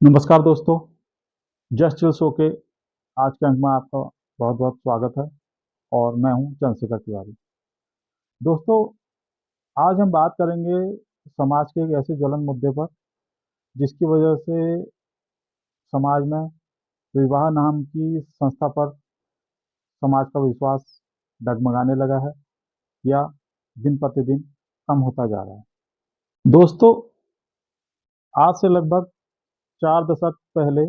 नमस्कार दोस्तों। Just chill show के आज के अंक में आपका बहुत बहुत स्वागत है और मैं हूं चंद्रशेखर तिवारी। दोस्तों, आज हम बात करेंगे समाज के एक ऐसे ज्वलंत मुद्दे पर जिसकी वजह से समाज में विवाह नाम की संस्था पर समाज का विश्वास डगमगाने लगा है या दिन प्रतिदिन कम होता जा रहा है। दोस्तों, आज से लगभग 4 दशक पहले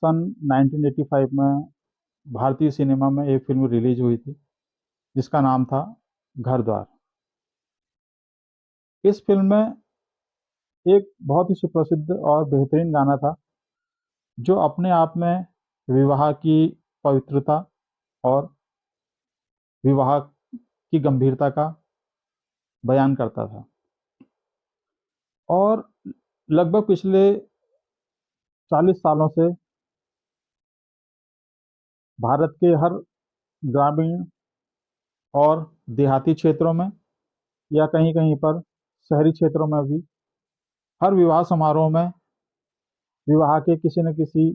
सन 1985 में भारतीय सिनेमा में एक फिल्म रिलीज हुई थी जिसका नाम था घर द्वार। इस फिल्म में एक बहुत ही सुप्रसिद्ध और बेहतरीन गाना था जो अपने आप में विवाह की पवित्रता और विवाह की गंभीरता का बयान करता था। और लगभग पिछले 40 सालों से भारत के हर ग्रामीण और देहाती क्षेत्रों में या कहीं कहीं पर शहरी क्षेत्रों में भी हर विवाह समारोह में विवाह के किसी न किसी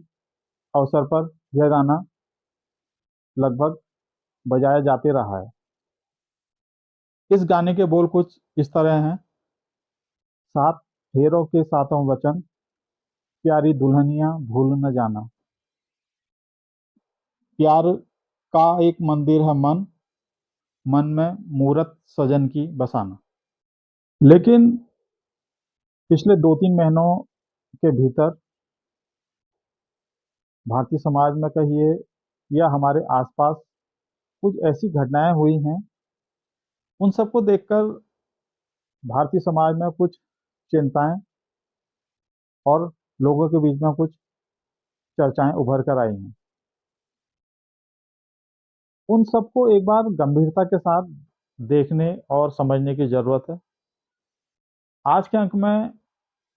अवसर पर यह गाना लगभग बजाया जाते रहा है। इस गाने के बोल कुछ इस तरह हैं। सात फेरों के सातों वचन, प्यारी दुल्हनिया भूल न जाना। प्यार का एक मंदिर है मन, मन में मूरत सजन की बसाना। लेकिन पिछले 2-3 महीनों के भीतर भारतीय समाज में कहिए या हमारे आसपास कुछ ऐसी घटनाएं हुई हैं, उन सबको देखकर भारतीय समाज में कुछ चिंताएं और लोगों के बीच में कुछ चर्चाएं उभर कर आई हैं। उन सबको एक बार गंभीरता के साथ देखने और समझने की ज़रूरत है। आज के अंक में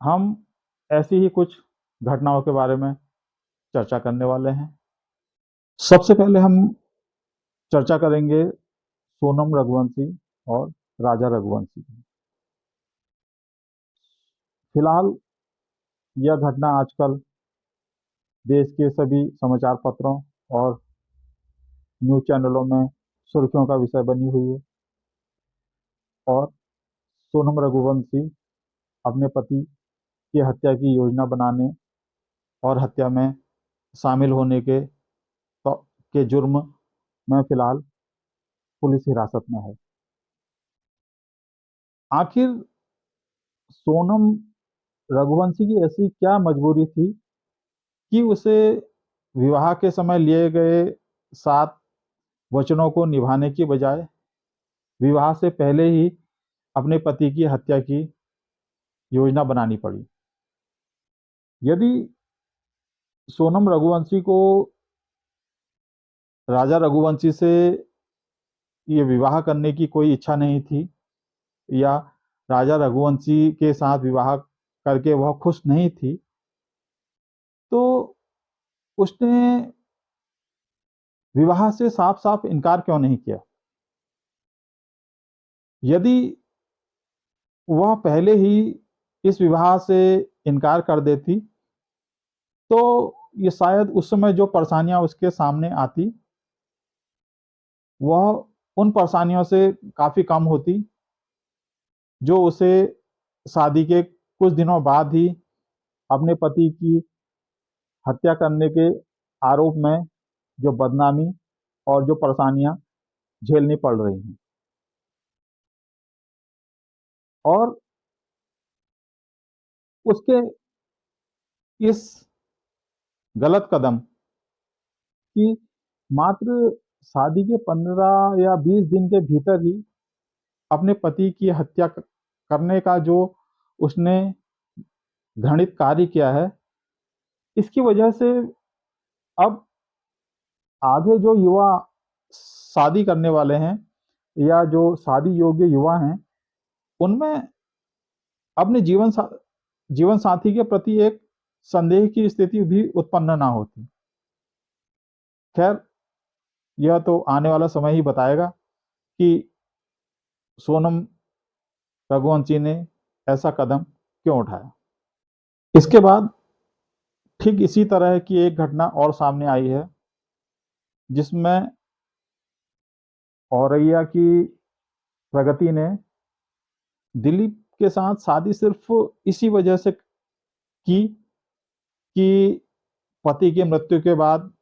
हम ऐसी ही कुछ घटनाओं के बारे में चर्चा करने वाले हैं। सबसे पहले हम चर्चा करेंगे सोनम रघुवंशी और राजा रघुवंशी की। फिलहाल यह घटना आजकल देश के सभी समाचार पत्रों और न्यूज़ चैनलों में सुर्खियों का विषय बनी हुई है और सोनम रघुवंशी अपने पति की हत्या की योजना बनाने और हत्या में शामिल होने के जुर्म में फिलहाल पुलिस हिरासत में है। आखिर सोनम रघुवंशी की ऐसी क्या मजबूरी थी कि उसे विवाह के समय लिए गए 7 वचनों को निभाने की बजाय विवाह से पहले ही अपने पति की हत्या की योजना बनानी पड़ी। यदि सोनम रघुवंशी को राजा रघुवंशी से ये विवाह करने की कोई इच्छा नहीं थी या राजा रघुवंशी के साथ विवाह करके वह खुश नहीं थी, तो उसने विवाह से साफ साफ इनकार क्यों नहीं किया? यदि वह पहले ही इस विवाह से इनकार कर देती तो ये शायद उस समय जो परेशानियां उसके सामने आती वह उन परेशानियों से काफ़ी कम होती जो उसे शादी के कुछ दिनों बाद ही अपने पति की हत्या करने के आरोप में जो बदनामी और जो परेशानियां झेलनी पड़ रही हैं। और उसके इस गलत कदम की मात्र शादी के 15 या 20 दिन के भीतर ही अपने पति की हत्या करने का जो उसने घृणित कार्य किया है, इसकी वजह से अब आगे जो युवा शादी करने वाले हैं या जो शादी योग्य युवा हैं, उनमें अपने जीवन साथी के प्रति एक संदेह की स्थिति भी उत्पन्न ना होती। खैर, यह तो आने वाला समय ही बताएगा कि सोनम रघुवंशी ने ऐसा कदम क्यों उठाया। इसके बाद ठीक इसी तरह की एक घटना और सामने आई है, जिसमें औरैया की प्रगति ने दिलीप के साथ शादी सिर्फ इसी वजह से की कि पति की मृत्यु के बाद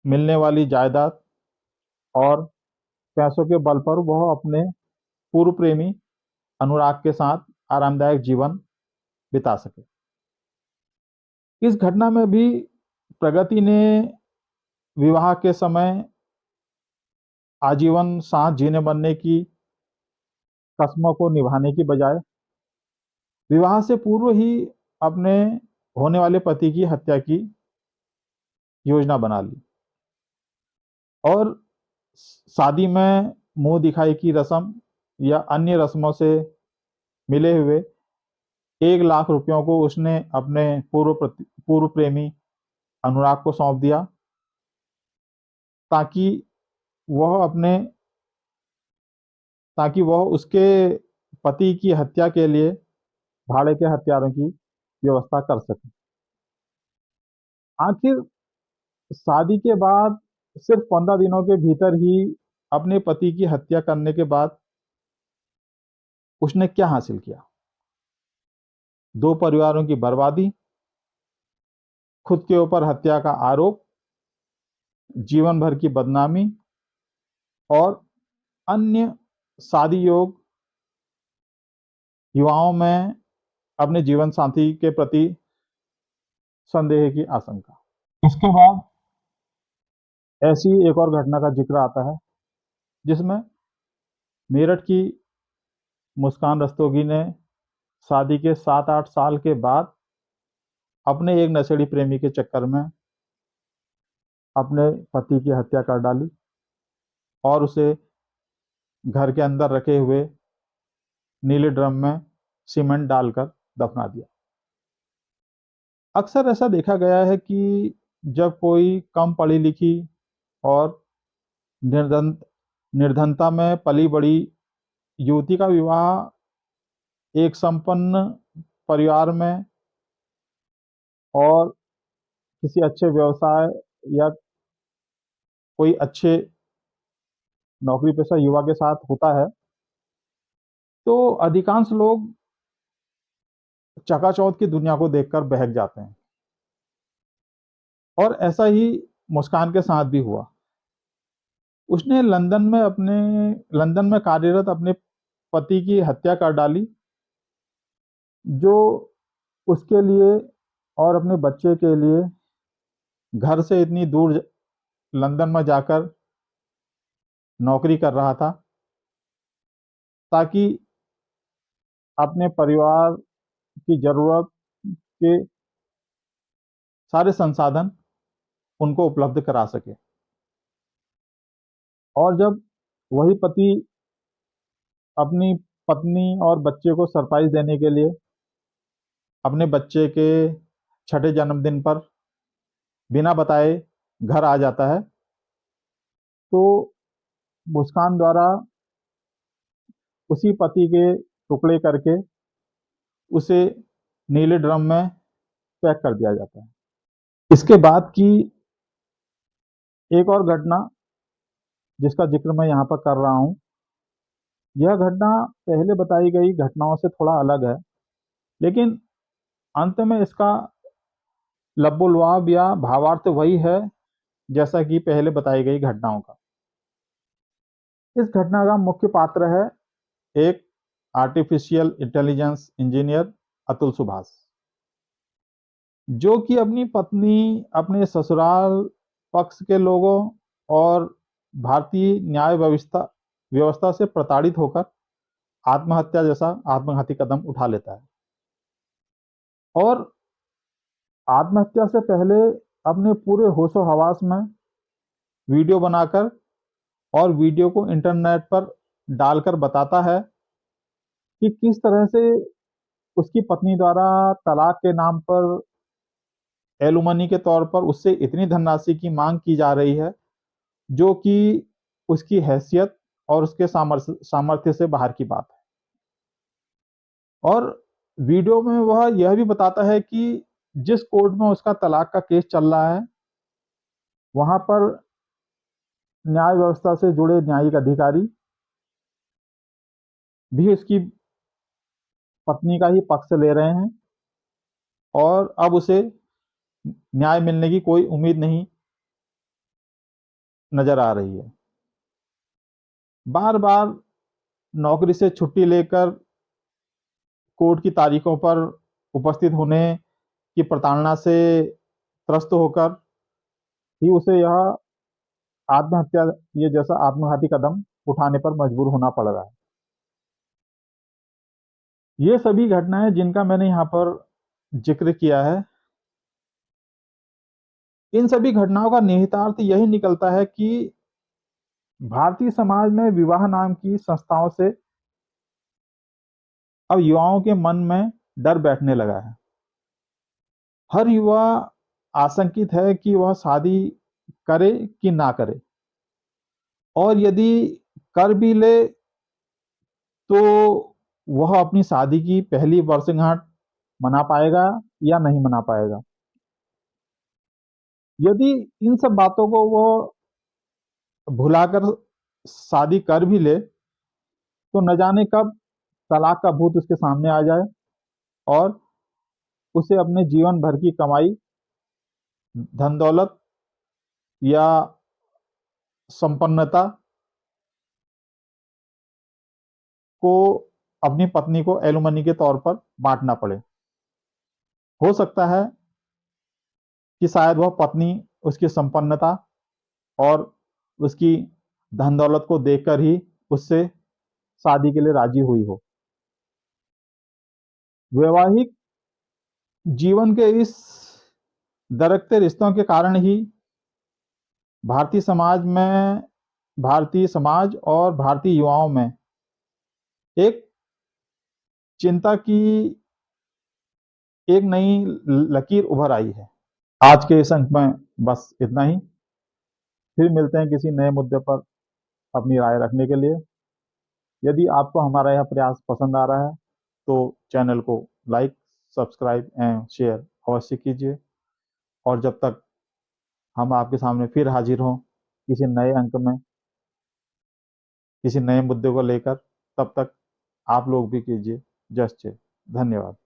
मिलने वाली जायदाद और पैसों के बल पर वह अपने पूर्व प्रेमी अनुराग के साथ आरामदायक जीवन बिता सके। इस घटना में भी प्रगति ने विवाह के समय आजीवन साथ जीने बनने की कस्मों को निभाने की बजाय विवाह से पूर्व ही अपने होने वाले पति की हत्या की योजना बना ली और शादी में मुंह दिखाई की रस्म या अन्य रस्मों से मिले हुए 1 लाख रुपयों को उसने अपने पूर्व प्रेमी अनुराग को सौंप दिया, ताकि वह अपने ताकि वह उसके पति की हत्या के लिए भाड़े के हथियारों की व्यवस्था कर सके। आखिर शादी के बाद सिर्फ 15 दिनों के भीतर ही अपने पति की हत्या करने के बाद उसने क्या हासिल किया? 2 परिवारों की बर्बादी, खुद के ऊपर हत्या का आरोप, जीवन भर की बदनामी और अन्य शादी योग युवाओं में अपने जीवन साथी के प्रति संदेह की आशंका। इसके बाद ऐसी एक और घटना का जिक्र आता है, जिसमें मेरठ की मुस्कान रस्तोगी ने शादी के 7-8 साल के बाद अपने एक नशेड़ी प्रेमी के चक्कर में अपने पति की हत्या कर डाली और उसे घर के अंदर रखे हुए नीले ड्रम में सीमेंट डालकर दफना दिया। अक्सर ऐसा देखा गया है कि जब कोई कम पढ़ी लिखी और निर्धनता में पली बड़ी युवती का विवाह एक संपन्न परिवार में और किसी अच्छे व्यवसाय या कोई अच्छे नौकरी पेशा युवा के साथ होता है, तो अधिकांश लोग चकाचौंध की दुनिया को देखकर बहक जाते हैं और ऐसा ही मुस्कान के साथ भी हुआ। उसने लंदन में कार्यरत अपने पति की हत्या कर डाली, जो उसके लिए और अपने बच्चे के लिए घर से इतनी दूर लंदन में जाकर नौकरी कर रहा था, ताकि अपने परिवार की ज़रूरत के सारे संसाधन उनको उपलब्ध करा सके। और जब वही पति अपनी पत्नी और बच्चे को सरप्राइज देने के लिए अपने बच्चे के छठे जन्मदिन पर बिना बताए घर आ जाता है, तो मुस्कान द्वारा उसी पति के टुकड़े करके उसे नीले ड्रम में पैक कर दिया जाता है। इसके बाद की एक और घटना जिसका जिक्र मैं यहाँ पर कर रहा हूँ, यह घटना पहले बताई गई घटनाओं से थोड़ा अलग है, लेकिन अंत में इसका लबोलवाब या भावार्थ वही है जैसा कि पहले बताई गई घटनाओं का। इस घटना का मुख्य पात्र है एक artificial intelligence engineer Atul Subhash, जो कि अपनी पत्नी, अपने ससुराल पक्ष के लोगों और भारतीय न्याय व्यवस्था से प्रताड़ित होकर आत्महत्या जैसा आत्मघाती कदम उठा लेता है और आत्महत्या से पहले अपने पूरे होशो हवास में वीडियो बनाकर और वीडियो को इंटरनेट पर डालकर बताता है कि किस तरह से उसकी पत्नी द्वारा तलाक के नाम पर एलुमनी के तौर पर उससे इतनी धनराशि की मांग की जा रही है, जो कि उसकी हैसियत और उसके सामर्थ्य से बाहर की बात है। और वीडियो में वह यह भी बताता है कि जिस कोर्ट में उसका तलाक का केस चल रहा है, वहां पर न्याय व्यवस्था से जुड़े न्यायिक अधिकारी भी उसकी पत्नी का ही पक्ष ले रहे हैं और अब उसे न्याय मिलने की कोई उम्मीद नहीं नजर आ रही है। बार बार नौकरी से छुट्टी लेकर कोर्ट की तारीखों पर उपस्थित होने की प्रताड़ना से त्रस्त होकर ही उसे यह आत्महत्या ये जैसा आत्मघाती कदम उठाने पर मजबूर होना पड़ रहा है। ये सभी घटनाएं जिनका मैंने यहाँ पर जिक्र किया है, इन सभी घटनाओं का निहितार्थ यही निकलता है कि भारतीय समाज में विवाह नाम की संस्थाओं से अब युवाओं के मन में डर बैठने लगा है। हर युवा आशंकित है कि वह शादी करे कि ना करे, और यदि कर भी ले तो वह अपनी शादी की पहली वर्षगांठ मना पाएगा या नहीं मना पाएगा। यदि इन सब बातों को वो भुलाकर शादी कर भी ले तो न जाने कब तलाक का भूत उसके सामने आ जाए और उसे अपने जीवन भर की कमाई, धन दौलत या संपन्नता को अपनी पत्नी को एलुमनी के तौर पर बांटना पड़े। हो सकता है कि शायद वह पत्नी उसकी संपन्नता और उसकी धन दौलत को देखकर ही उससे शादी के लिए राजी हुई हो। वैवाहिक जीवन के इस दरकते रिश्तों के कारण ही भारतीय समाज में, भारतीय समाज और भारतीय युवाओं में एक चिंता की एक नई लकीर उभर आई है। आज के इस अंक में बस इतना ही। फिर मिलते हैं किसी नए मुद्दे पर अपनी राय रखने के लिए। यदि आपको हमारा यह प्रयास पसंद आ रहा है तो चैनल को लाइक, सब्सक्राइब एंड शेयर अवश्य कीजिए। और जब तक हम आपके सामने फिर हाजिर हों किसी नए अंक में, किसी नए मुद्दे को लेकर, तब तक आप लोग भी कीजिए जस्ट धन्यवाद।